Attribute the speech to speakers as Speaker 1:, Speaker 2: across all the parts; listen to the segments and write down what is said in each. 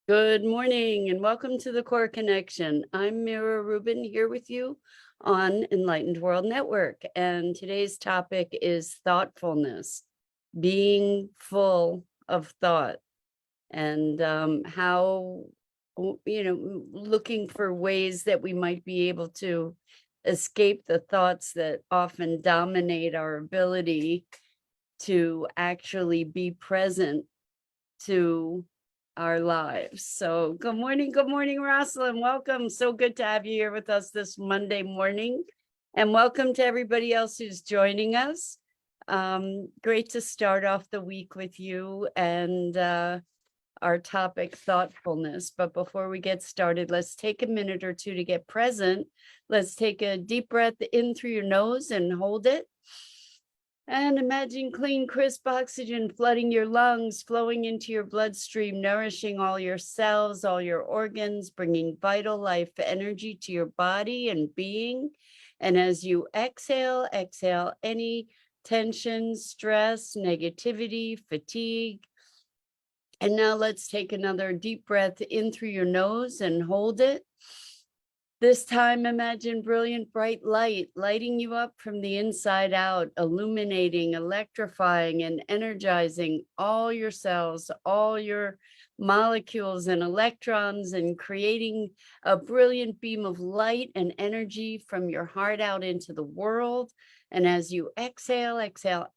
Speaker 1: Good morning and welcome to the Core Connection. I'm Mira Rubin here with you on Enlightened World Network. And today's topic is thoughtfulness, being full of thought, and how, looking for ways that we might be able to escape the thoughts that often dominate our ability to actually be present to our lives. So good morning, Rosalind. Welcome. So good to have you here with us this Monday morning. And welcome to everybody else who's joining us. Great to start off the week with you and our topic, thoughtfulness. But before we get started, let's take a minute or two to get present. Let's take a deep breath in through your nose and hold it. And imagine clean, crisp oxygen flooding your lungs, flowing into your bloodstream, nourishing all your cells, all your organs, bringing vital life energy to your body and being. And as you exhale any tension, stress, negativity, fatigue. And now let's take another deep breath in through your nose and hold it. This time, imagine brilliant, bright light lighting you up from the inside out, illuminating, electrifying, and energizing all your cells, all your molecules and electrons, and creating a brilliant beam of light and energy from your heart out into the world. And as you exhale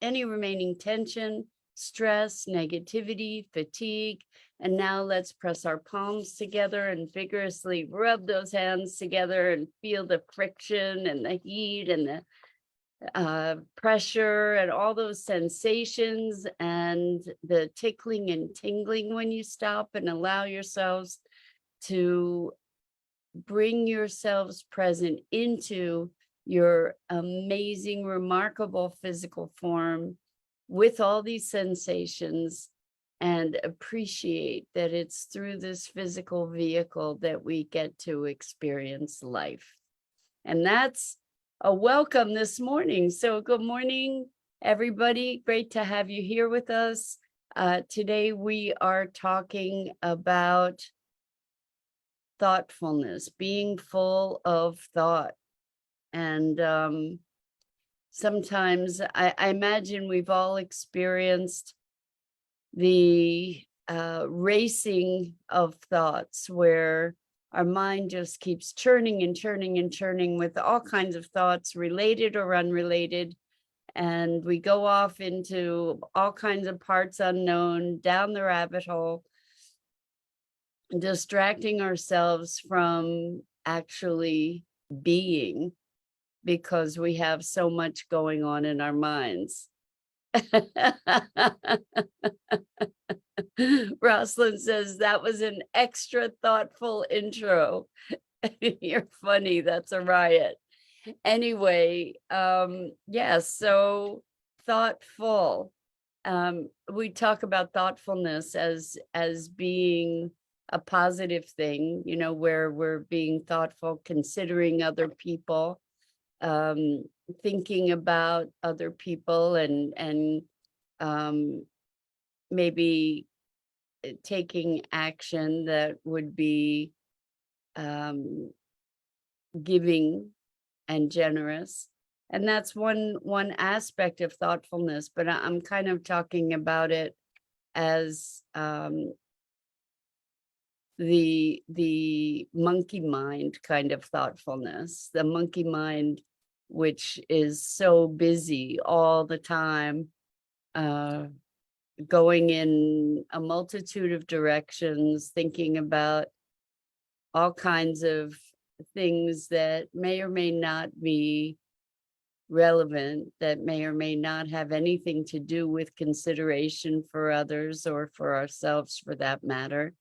Speaker 1: any remaining tension, stress, negativity, fatigue. And now let's press our palms together and vigorously rub those hands together and feel the friction and the heat and the pressure and all those sensations and the tickling and tingling when you stop, and allow yourselves to bring yourselves present into your amazing, remarkable physical form with all these sensations, and appreciate that it's through this physical vehicle that we get to experience life. And that's a welcome this morning. So good morning, everybody. Great to have you here with us. Today we are talking about thoughtfulness, being full of thought. And sometimes I imagine we've all experienced the racing of thoughts where our mind just keeps churning and churning and churning with all kinds of thoughts, related or unrelated. And we go off into all kinds of parts unknown, down the rabbit hole, distracting ourselves from actually being, because we have so much going on in our minds. Rosalind says that was an extra thoughtful intro. You're funny. That's a riot. Anyway, so thoughtful. We talk about thoughtfulness as being a positive thing, where we're being thoughtful, considering other people, thinking about other people, and maybe taking action that would be giving and generous. And that's one aspect of thoughtfulness, but I'm kind of talking about it as the monkey mind kind of thoughtfulness, the monkey mind, which is so busy all the time, going in a multitude of directions, thinking about all kinds of things that may or may not be relevant, that may or may not have anything to do with consideration for others or for ourselves, for that matter,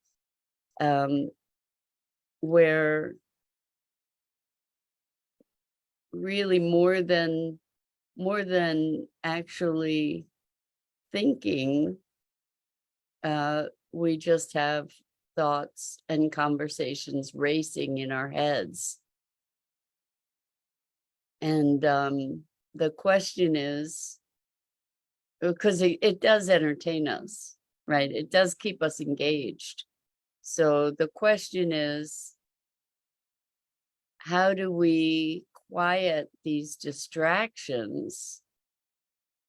Speaker 1: where really more than actually thinking, we just have thoughts and conversations racing in our heads. And the question is, because it does entertain us, right? It does keep us engaged. So the question is, how do we quiet these distractions?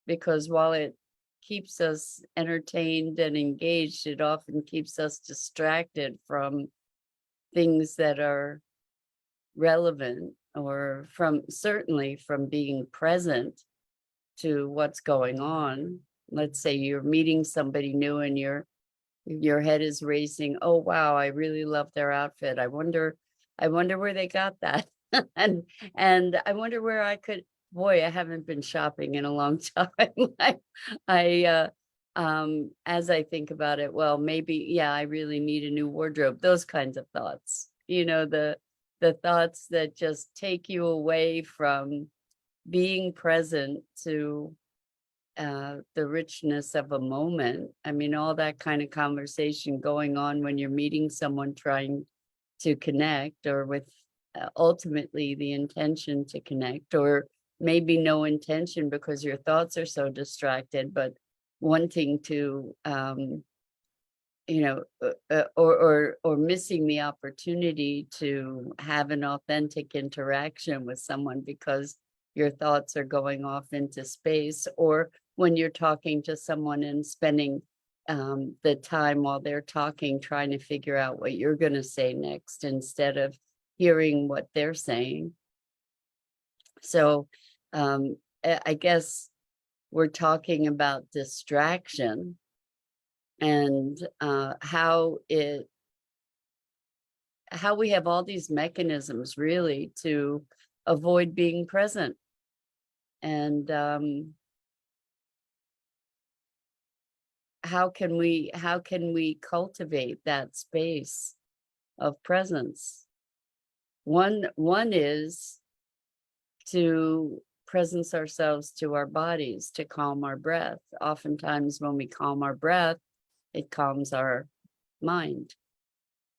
Speaker 1: Because while it keeps us entertained and engaged, it often keeps us distracted from things that are relevant, or certainly from being present to what's going on. Let's say you're meeting somebody new and your head is racing. Oh wow, I really love their outfit. I wonder where they got that. and I wonder where I could, boy, I haven't been shopping in a long time. As I think about it, well, maybe, yeah, I really need a new wardrobe. Those kinds of thoughts. The thoughts that just take you away from being present to the richness of a moment. I mean, all that kind of conversation going on when you're meeting someone trying to connect, or with ultimately the intention to connect, or maybe no intention because your thoughts are so distracted, but wanting to, or missing the opportunity to have an authentic interaction with someone because your thoughts are going off into space, or when you're talking to someone and spending the time while they're talking, trying to figure out what you're going to say next instead of hearing what they're saying. So I guess we're talking about distraction and how we have all these mechanisms really to avoid being present. And how can we cultivate that space of presence? One is to presence ourselves to our bodies, to calm our breath. Oftentimes when we calm our breath, it calms our mind.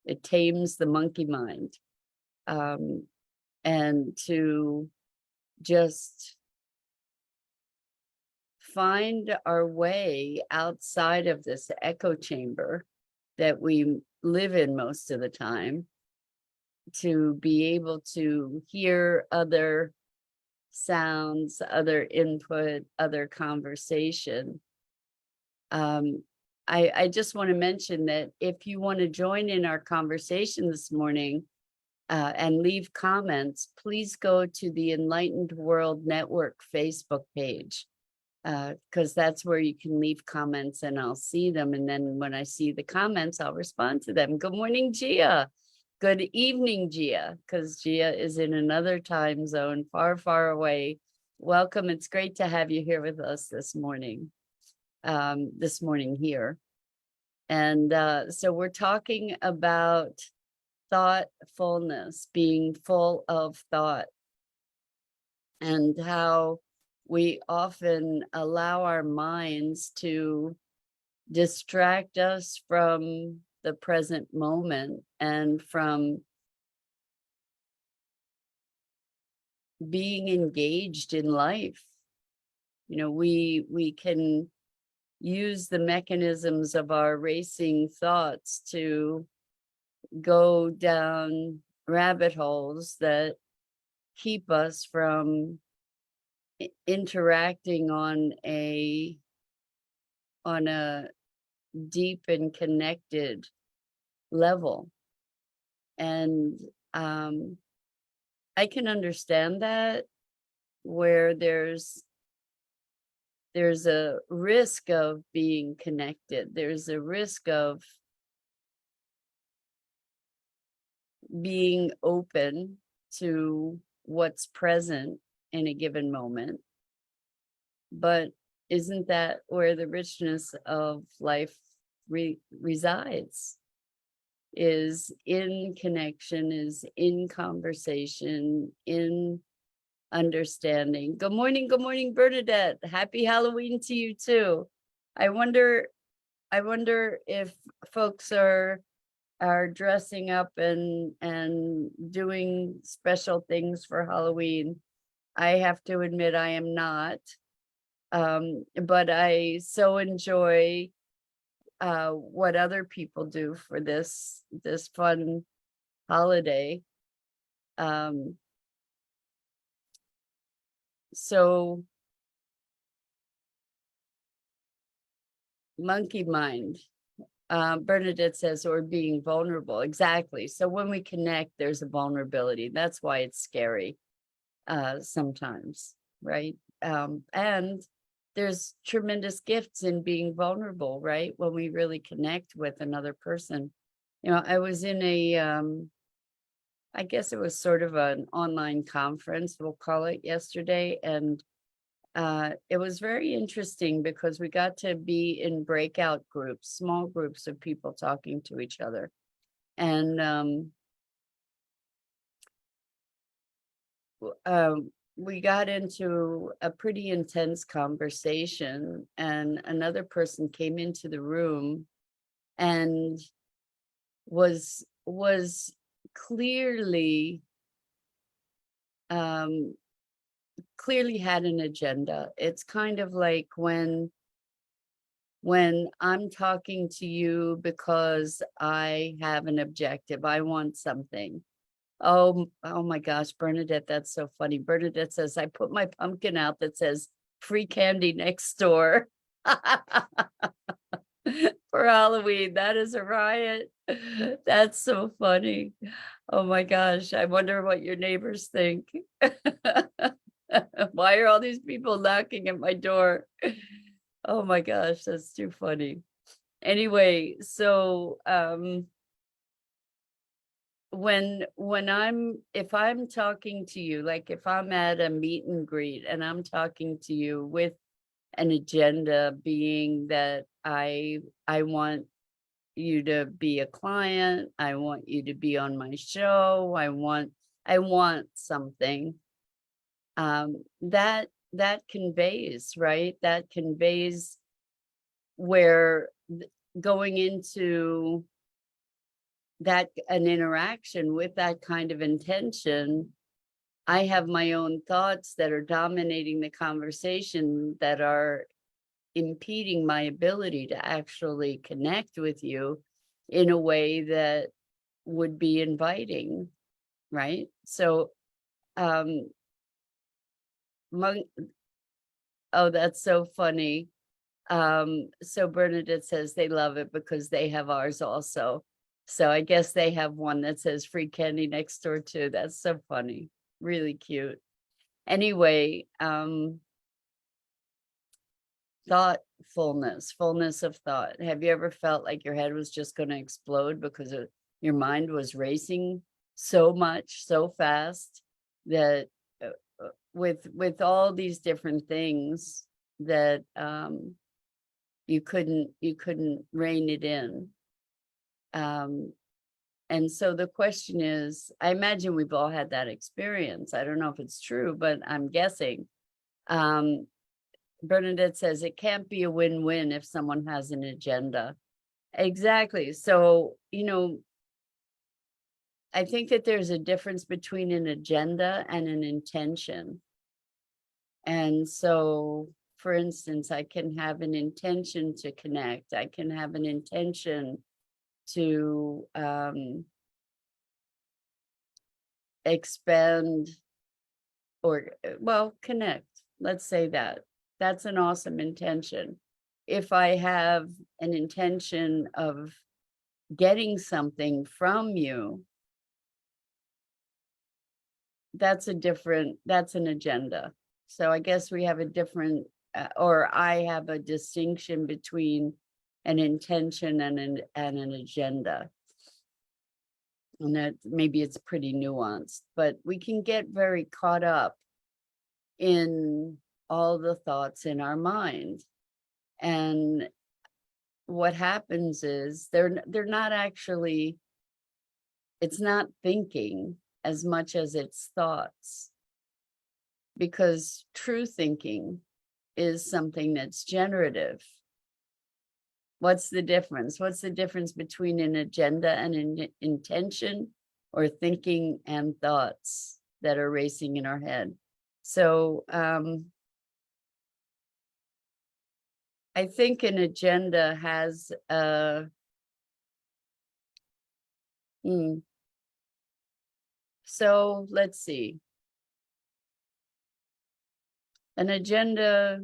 Speaker 1: It tames the monkey mind. And to just find our way outside of this echo chamber that we live in most of the time, to be able to hear other sounds, other input, other conversation. I just want to mention that if you want to join in our conversation this morning and leave comments, please go to the Enlightened World Network Facebook page, because that's where you can leave comments and I'll see them. And then when I see the comments, I'll respond to them. Good morning, Gia. Good evening, Gia, because Gia is in another time zone, far, far away. Welcome. It's great to have you here with us this morning here. And so we're talking about thoughtfulness, being full of thought, and how we often allow our minds to distract us from the present moment and from being engaged in life. We can use the mechanisms of our racing thoughts to go down rabbit holes that keep us from interacting on a deep and connected level. And I can understand that, where there's a risk of being connected. There's a risk of being open to what's present in a given moment. But isn't that where the richness of life resides? Is in connection, is in conversation, in understanding. Good morning, Bernadette. Happy Halloween to you too. I wonder if folks are dressing up and doing special things for Halloween. I have to admit I am not. But I so enjoy what other people do for this fun holiday. So monkey mind. Bernadette says, or being vulnerable. Exactly. So when we connect, there's a vulnerability. That's why it's scary sometimes, right? And there's tremendous gifts in being vulnerable, right? When we really connect with another person. You know, I was in a, I guess it was sort of an online conference, we'll call it, yesterday. And it was very interesting because we got to be in breakout groups, small groups of people talking to each other. And we got into a pretty intense conversation, and another person came into the room and was clearly clearly had an agenda. It's kind of like when I'm talking to you because I have an objective, I want something. Oh my gosh, Bernadette, that's so funny. Bernadette says, I put my pumpkin out that says free candy next door for Halloween. That is a riot. That's so funny. Oh my gosh, I wonder what your neighbors think. Why are all these people knocking at my door? Oh my gosh, that's too funny. Anyway, so if I'm talking to you, like if I'm at a meet and greet and I'm talking to you with an agenda, being that I want you to be a client, I want you to be on my show, I want something, that conveys, right? That conveys where going into that an interaction with that kind of intention, I have my own thoughts that are dominating the conversation, that are impeding my ability to actually connect with you in a way that would be inviting, right? So oh, that's so funny. So Bernadette says they love it because they have ours also. So I guess they have one that says free candy next door too. That's so funny. Really cute. Anyway, thoughtfulness, fullness of thought. Have you ever felt like your head was just going to explode because your mind was racing so much, so fast, that with all these different things that you couldn't rein it in. And so the question is, I imagine we've all had that experience. I don't know if it's true, but I'm guessing. Bernadette says it can't be a win-win if someone has an agenda. Exactly. So, you know, I think that there's a difference between an agenda and an intention. And so, for instance, I can have an intention to connect. I can have an intention to expand or, well, connect. Let's say that. That's an awesome intention. If I have an intention of getting something from you, that's an agenda. So I guess we have a different, or I have a distinction between an intention and an agenda. And that maybe it's pretty nuanced, but we can get very caught up in all the thoughts in our mind. And what happens is they're not actually, it's not thinking as much as it's thoughts, because true thinking is something that's generative. What's the difference? What's the difference between an agenda and an intention, or thinking and thoughts that are racing in our head? So I think an agenda has so let's see. An agenda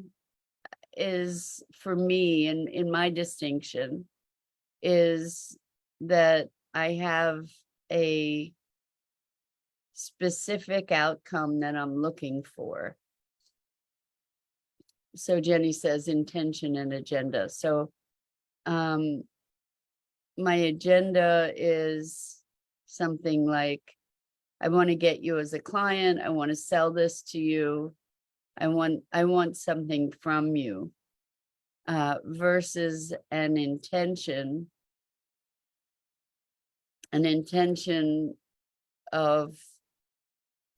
Speaker 1: is, for me, in my distinction, is that I have a specific outcome that I'm looking for. So Jenny says intention and agenda. So my agenda is something like, I want to get you as a client. I want to sell this to you. I want something from you, versus an intention of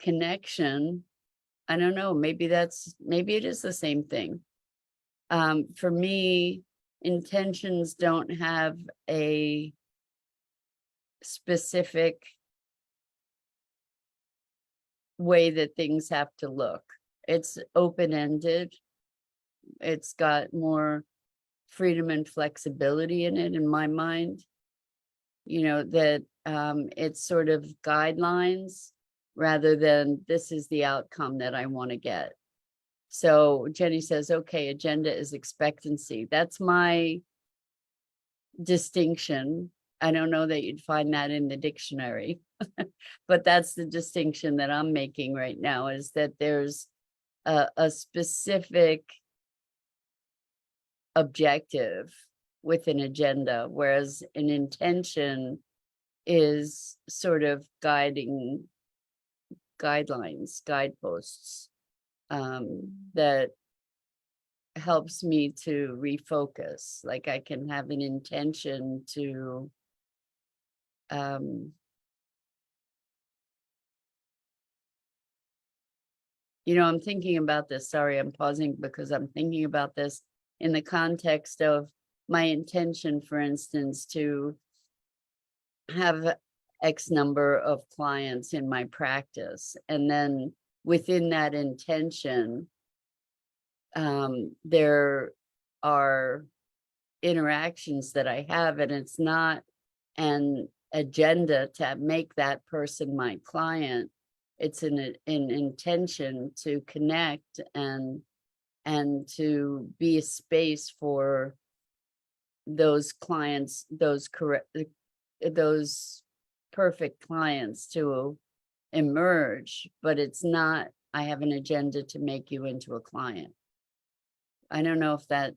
Speaker 1: connection. I don't know, maybe it is the same thing. For me, intentions don't have a specific way that things have to look. It's open-ended. It's got more freedom and flexibility in it, in my mind. You know, that it's sort of guidelines rather than this is the outcome that I want to get. So Jenny says, okay, agenda is expectancy. That's my distinction. I don't know that you'd find that in the dictionary, but that's the distinction that I'm making right now, is that there's a specific objective with an agenda, whereas an intention is sort of guidelines, guideposts, that helps me to refocus. Like I can have an intention to I'm thinking about this. Sorry, I'm pausing because I'm thinking about this in the context of my intention, for instance, to have X number of clients in my practice. And then within that intention, there are interactions that I have, and it's not an agenda to make that person my client. It's an intention to connect and to be a space for those clients, those perfect clients to emerge. But it's not, I have an agenda to make you into a client. I don't know if that,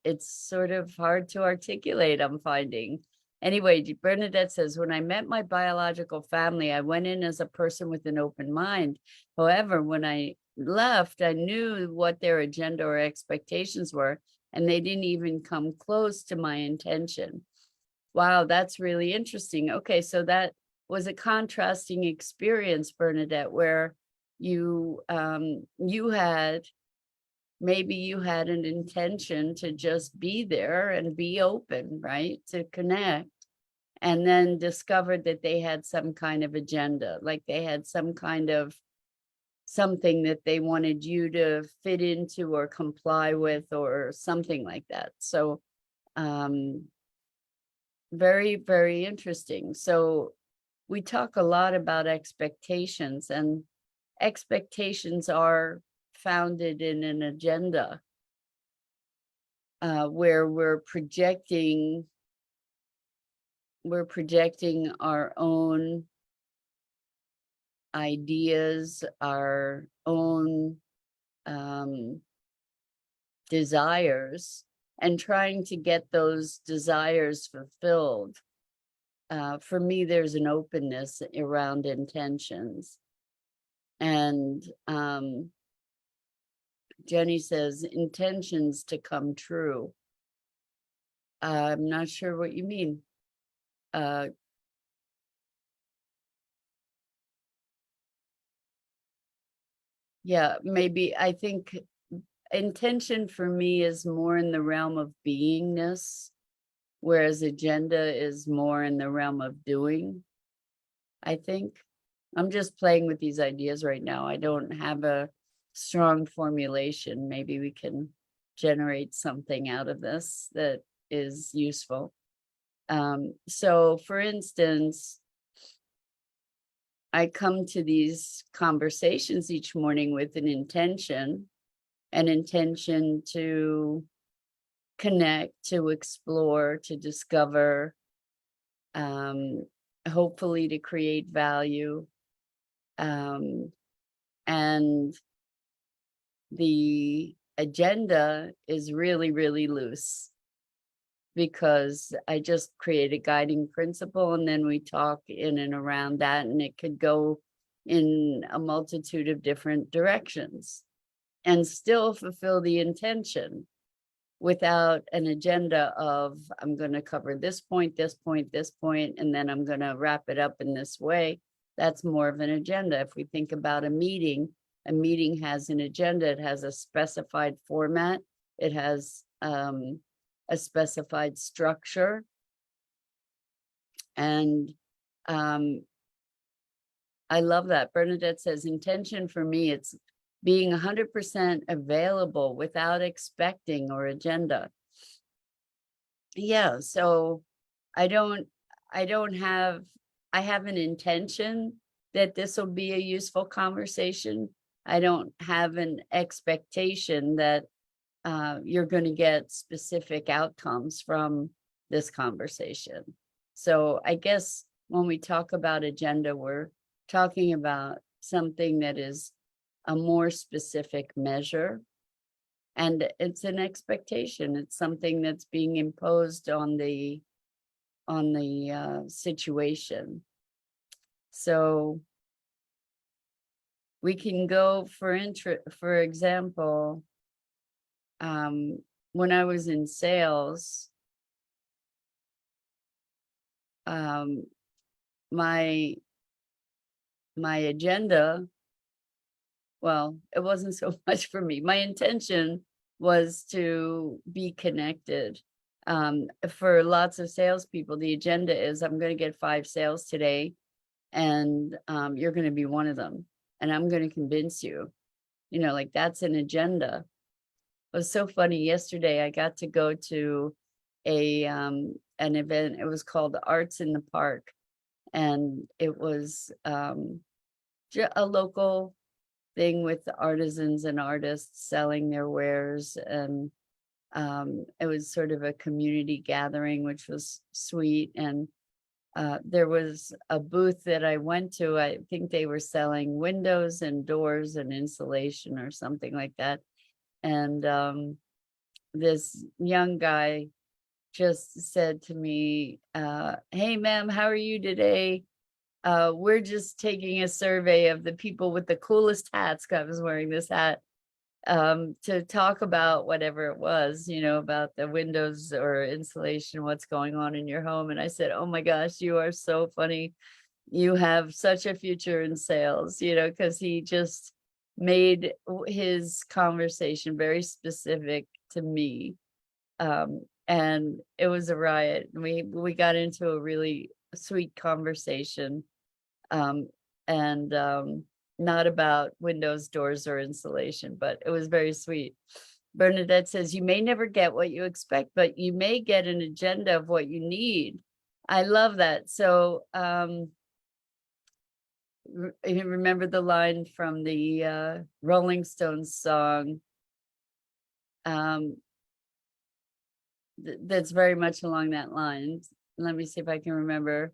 Speaker 1: it's sort of hard to articulate, I'm finding. Anyway, Bernadette says, when I met my biological family, I went in as a person with an open mind. However, when I left, I knew what their agenda or expectations were, and they didn't even come close to my intention. Wow, that's really interesting. Okay, so that was a contrasting experience, Bernadette, where you maybe you had an intention to just be there and be open, right? To connect, and then discovered that they had some kind of agenda, like they had some kind of something that they wanted you to fit into or comply with or something like that. So very, very interesting. So we talk a lot about expectations, and expectations are founded in an agenda, where we're projecting our own ideas, our own desires, and trying to get those desires fulfilled. For me, there's an openness around intentions. And Jenny says, intentions to come true. I'm not sure what you mean. Yeah, maybe. I think intention for me is more in the realm of beingness, whereas agenda is more in the realm of doing. I think I'm just playing with these ideas right now. I don't have a strong formulation. Maybe we can generate something out of this that is useful. So for instance, I come to these conversations each morning with an intention to connect, to explore, to discover, hopefully to create value. And the agenda is really, really loose because I just create a guiding principle and then we talk in and around that, and it could go in a multitude of different directions and still fulfill the intention without an agenda of I'm going to cover this point, this point, this point, and then I'm going to wrap it up in this way. That's more of an agenda. If we think about a meeting has an agenda. It has a specified format. It has a specified structure. And I love that. Bernadette says, intention for me, it's being 100% available without expecting or agenda. Yeah, so I have an intention that this will be a useful conversation. I don't have an expectation that you're going to get specific outcomes from this conversation. So I guess when we talk about agenda, we're talking about something that is a more specific measure, and it's an expectation. It's something that's being imposed on the situation. So we can go for example, when I was in sales, my agenda, well, it wasn't so much for me. My intention was to be connected. For lots of salespeople, the agenda is I'm going to get 5 sales today, and you're going to be one of them, and I'm going to convince you. You know, like that's an agenda. It was so funny. Yesterday, I got to go to an event. It was called Arts in the Park, and it was a local thing with artisans and artists selling their wares, and it was sort of a community gathering, which was sweet. And there was a booth that I went to. I think they were selling windows and doors and insulation or something like that. And this young guy just said to me, hey, ma'am, how are you today? We're just taking a survey of the people with the coolest hats. I was wearing this hat to talk about whatever it was, you know, about the windows or insulation, what's going on in your home. And I said, oh my gosh, you are so funny. You have such a future in sales, you know, because he just made his conversation very specific to me. And it was a riot. We got into a really sweet conversation, and not about windows, doors, or insulation, but it was very sweet. Bernadette says, you may never get what you expect, but you may get an agenda of what you need. I love that. So you remember the line from the Rolling Stones song, that's very much along that line. Let me see if I can remember.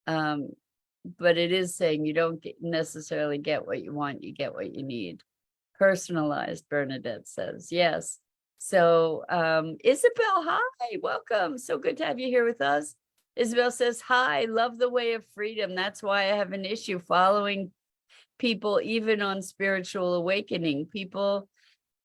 Speaker 1: But it is saying you don't necessarily get what you want, you get what you need. Personalized, Bernadette says. Yes. So Isabel, hi, welcome. So good to have you here with us. Isabel says, hi, love the way of freedom. That's why I have an issue following people, even on spiritual awakening. People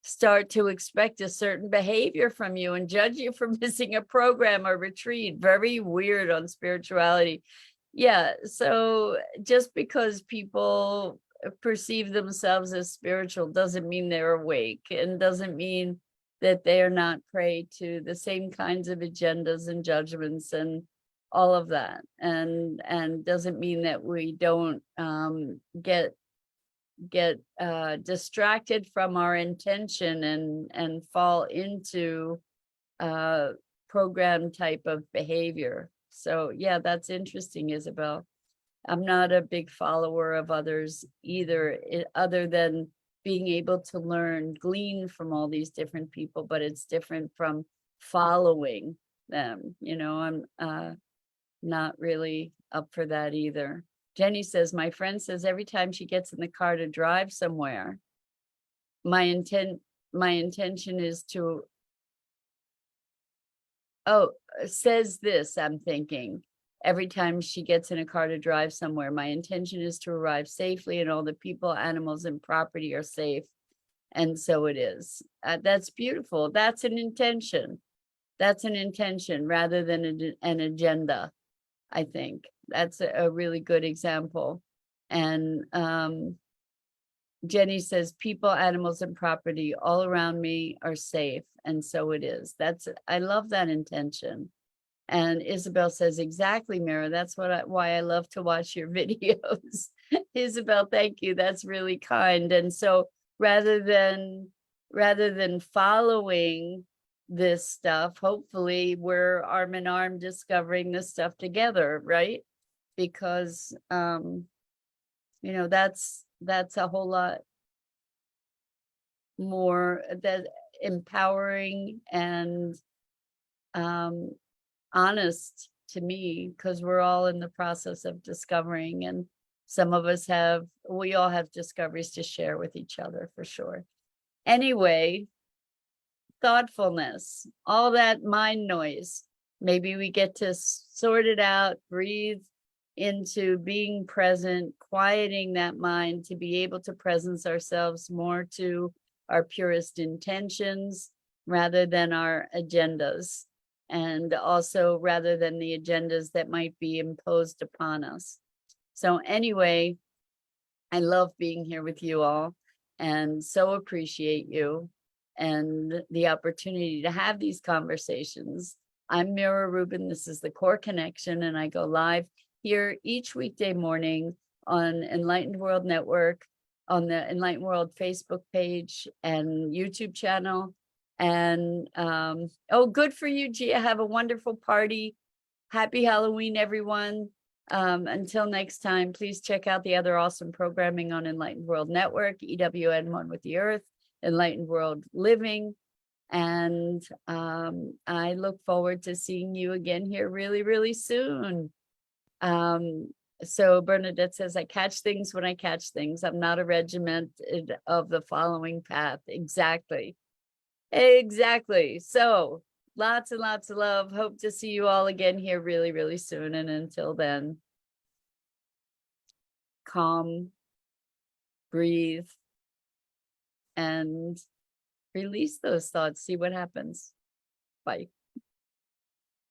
Speaker 1: start to expect a certain behavior from you and judge you for missing a program or retreat. Very weird on spirituality. Yeah, so just because people perceive themselves as spiritual doesn't mean they're awake, and doesn't mean that they are not prey to the same kinds of agendas and judgments and all of that, and doesn't mean that we don't get get distracted from our intention and fall into program type of behavior. So yeah, that's interesting, Isabel. I'm not a big follower of others either, other than being able to learn, glean from all these different people, but it's different from following them. I'm not really up for that either. Jenny says, my friend says every time she gets in the car to drive somewhere, my intention is to, says this, I'm thinking, every time she gets in a car to drive somewhere, my intention is to arrive safely and all the people, animals, and property are safe. And so it is. That's beautiful. That's an intention. That's an intention rather than an agenda, I think. That's a really good example. And Jenny says, people, animals, and property all around me are safe. And so it is. I love that intention. And Isabel says, exactly, Mira. That's why I love to watch your videos. Isabel, thank you. That's really kind. And so rather than following this stuff, hopefully we're arm in arm discovering this stuff together, right? Because that's a whole lot more that empowering and honest to me, because we're all in the process of discovering, and we all have discoveries to share with each other for sure. Anyway, thoughtfulness, all that mind noise, maybe we get to sort it out, breathe into being present, quieting that mind to be able to presence ourselves more to our purest intentions rather than our agendas, and also rather than the agendas that might be imposed upon us. So anyway, I love being here with you all and so appreciate you and the opportunity to have these conversations. I'm Mira Rubin. This is the Core Connection, and I go live here each weekday morning on Enlightened World Network, on the Enlightened World Facebook page and YouTube channel. And good for you, Gia. Have a wonderful party. Happy Halloween, everyone. Until next time, please check out the other awesome programming on Enlightened World Network, EWN One with the Earth, Enlightened World Living. And I look forward to seeing you again here really, really soon. So Bernadette says, I catch things when I catch things. I'm not a regiment of the following path. Exactly. So lots and lots of love. Hope to see you all again here really, really soon. And until then, calm, breathe, and release those thoughts. See what happens. Bye.